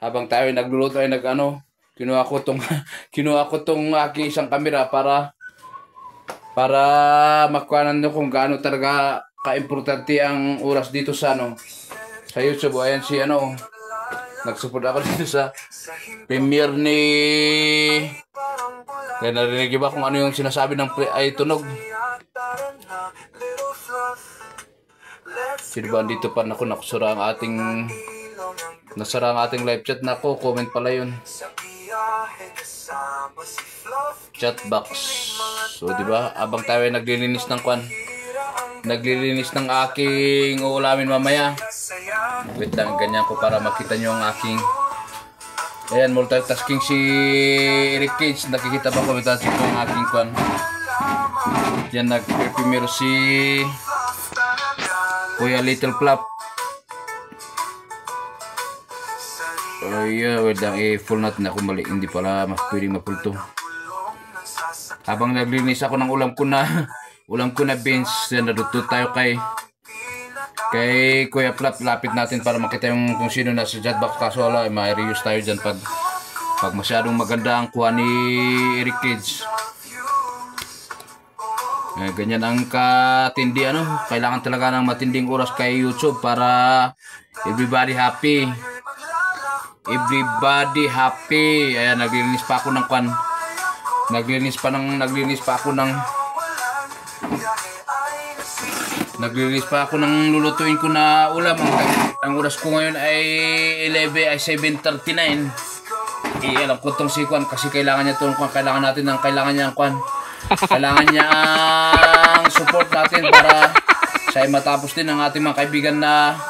Habang tayo nagluluto ay kinuha ko tong aking isang camera para makuhanan nyo kung gaano talaga ka-importante ang oras dito sa sa YouTube. Ayan si nag-support ako dito sa premiere ni, kaya narinig ba kung ano yung sinasabi ng ay tunog. Sino ba dito pa? Nasara ang ating live chat. Nako, comment pala yun. Chat box. So, diba? Abang tayo ay naglilinis ng aking uulamin mamaya. Wait lang, ganyan ko para makita nyo ang aking. Ayan, multitasking si Eric Cage. Nakikita ba ko multitasking ko ang aking Yan, nag-premiere si Kuya Little Flop. Oh yeah, wait lang, full natin ako, mali, hindi pala mas pwedeng ma-full to. Habang naglinis ako ng ulam ko na beans, naduto tayo kay Kuya Flop. Lapit natin para makita yung kung sino nasa chat box, kaso wala, may reuse tayo dyan pag masyadong maganda ang kuha ni Eric Cage. Ganyan ang katindi, kailangan talaga ng matinding oras kay YouTube para everybody happy. Ayan, naglilinis pa ako ng naglilinis pa ako ng lulutuin ko na ulam. Ang oras ko ngayon ay 7:39. Alam ko tong si Kwan kasi kailangan niya kailangan niya ang support natin para sa matapos din ang ating mga kaibigan na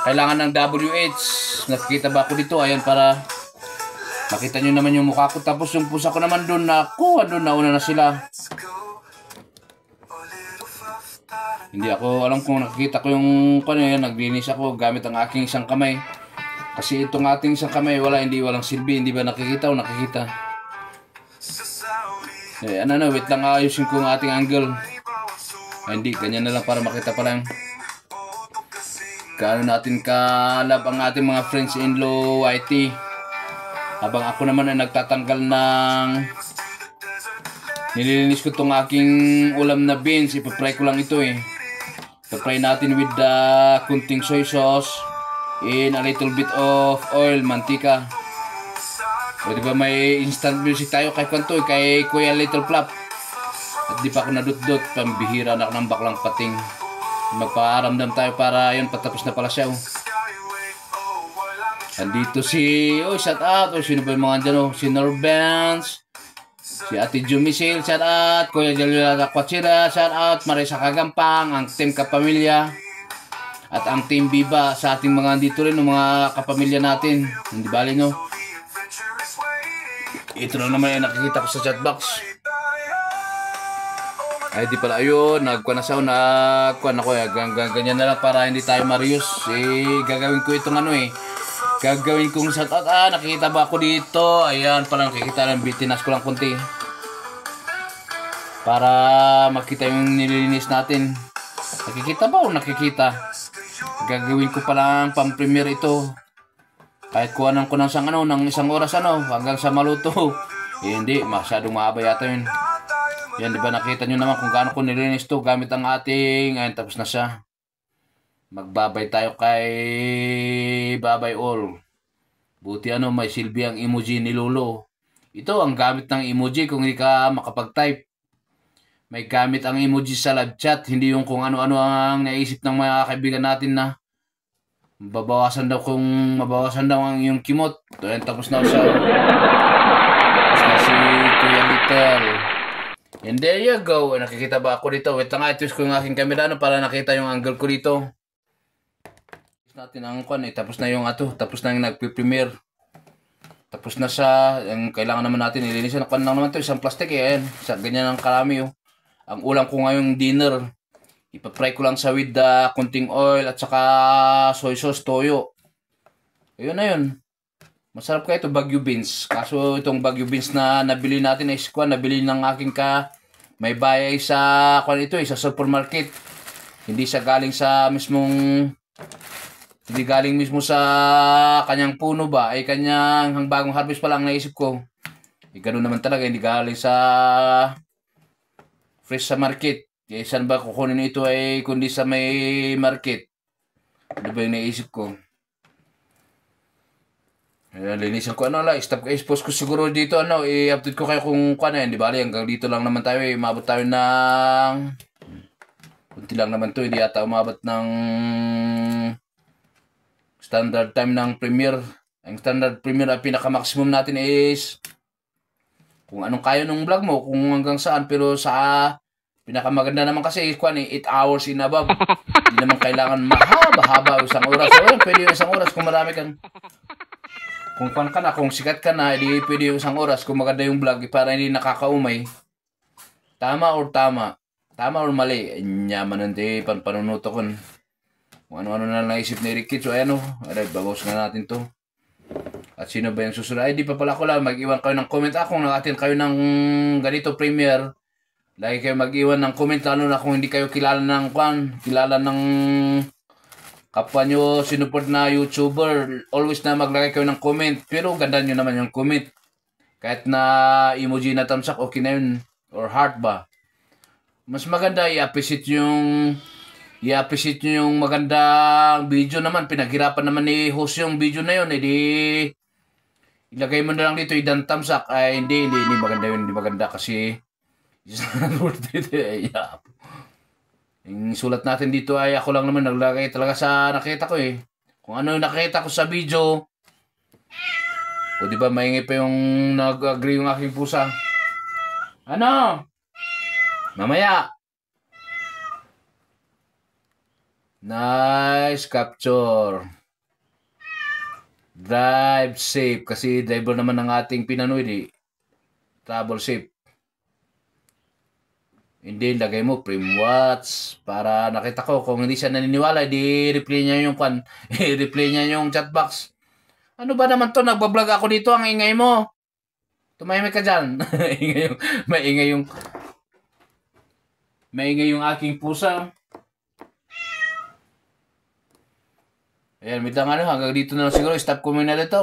kailangan ng WH. Nakikita ba ako dito? Ayan, para makita nyo naman yung mukha ko. Tapos yung pusa ko naman doon nauna na sila. Hindi ako alam kung nakikita ko yung naglinis ako gamit ang aking isang kamay. Kasi itong ating isang kamay walang silbi. Hindi ba nakikita o nakikita? Wait lang, ayusin ko ang ating angle. Hindi, ganyan na lang para makita pa lang gaano natin kalab ang ating mga friends-in-law YT. Habang ako naman ay nagtatanggal nililinis ko itong aking ulam na beans. Ipapry ko lang ito Ipapry natin with the kunting soy sauce in a little bit of oil, mantika. O diba may instant music tayo kay Kuya Little Flop. At di pa ako nadut-dut, pambihira na ako ng baklang pating. Magpaaramdam tayo para yun, patapos na pala siya. Andito shout out, sino ba yung mga dyan, si Norbans, si Ate Jumisil, shout out, Kuya Jalila Kwachira, shout out, Marisa Kagampang, ang Team Kapamilya, at ang Team Biba sa ating mga dito rin, mga kapamilya natin. Hindi bali ito na naman yung nakikita ko sa chat box. Ay di pala, ayun, nagkuha na siya, ganyan na lang para hindi tayo ma-reuse. Gagawin ko itong gagawin kong shout out. Nakikita ba ako dito? Ayan, parang nakikita lang, bitinas ko lang konti para makita yung nililinis natin. Nakikita ba o nakikita? Gagawin ko palang pang-premiere ito. Kahit kuhanan ko ng isang oras hanggang sa maluto. Hindi, masyadong mahaba yata yun. Yan, di ba nakita nyo naman kung gaano ko nilinis to gamit ang ating, ayun, tapos na siya. Magbabay tayo kay Babay All. Buti may silbi ang emoji ni Lolo. Ito ang gamit ng emoji kung hindi ka makapag-type. May gamit ang emoji sa live chat, hindi yung kung ano-ano ang naisip ng mga kaibigan natin na mabawasan daw ang iyong kimot. Ayun, tapos na siya. Tapos na si Kuya Little. And there you go. Nakikita ba ako dito? Wait lang, i-twist ko yung aking camera para nakita yung angle ko dito. Natin ang tapos na yung tapos na yung nagpe-premiere. Tapos na siya. Yung kailangan naman natin ilinisan. Lang naman to, isang plastic ayan. Ganyan ang karami Ang ulam ko ngayong dinner. Ipapry ko lang sa with kunting oil at saka soy sauce, toyo. Ayun na yun. Masarap kaya ito Baguio beans. Kaso itong Baguio beans na nabili natin ay nabili ng aking may bayay sa ito sa supermarket. Hindi siya galing sa mismong hindi galing mismo sa kanyang puno ba ay kanyang bagong harvest pa lang naisip ko. Ganun naman talaga, hindi galing sa fresh sa market. Saan ba kukunin ito ay kundi sa may market? Ano ba yung naisip ko? Ayan, linisan ko stop ko, expose ko siguro dito i-update ko kayo kung yan, di ba? Hanggang dito lang naman tayo, umabot tayo ng kunti lang naman to, hindi ata umabot ng standard time ng premiere. Ang standard premiere ang pinaka-maximum natin is kung anong kaya ng vlog mo, kung hanggang saan, pero sa pinakamaganda naman kasi 8 hours in above. Hindi naman kailangan mahaba-haba isang oras. So, pwede yung isang oras kung marami kang kung kung sikat ka na, hindi pwede yung isang oras kung maganda yung vlog para hindi nakakaumay. Tama or mali. Nyaman nanti panunuto ko. Kung ano-ano na naisip ni Ricky. So ayan babawas na natin to. At sino ba yung susunod? Ay di pa pala ko lang. Mag-iwan kayo ng comment. Kung nakatin kayo ng ganito premiere, lagi kayo mag-iwan ng comment. Lalo na kung hindi kayo kilala ng kapwa nyo sinuport na YouTuber, always na maglagay kayo ng comment. Pero ganda nyo naman yung comment. Kahit na emoji na thumbs up, okay na yun. Or heart ba. Mas maganda i-appreciate nyo yung magandang video naman. Pinaghirapan naman ni host yung video na yun. Ilagay mo na lang dito, i-dan thumbs up. Ay, hindi maganda yun. Hindi maganda kasi yung sulat natin dito ay ako lang naman naglagay talaga sa nakita ko Kung ano yung nakita ko sa video. O di ba maingay pa yung nag-agree yung aking pusa. Ano? Mamaya. Nice capture. Drive safe kasi driver naman ng ating Pinanoy Travel safe. Hindi, lagay mo frame watch para nakita ko kung hindi siya naniniwala, replay niya yung replay niya yung chat box. Ano ba naman to? Nagbablog ako dito, ang ingay mo. Tumahimik ka dyan. Maingay yung aking pusa. Ayan, hanggang dito na lang siguro. Stop ko muna dito.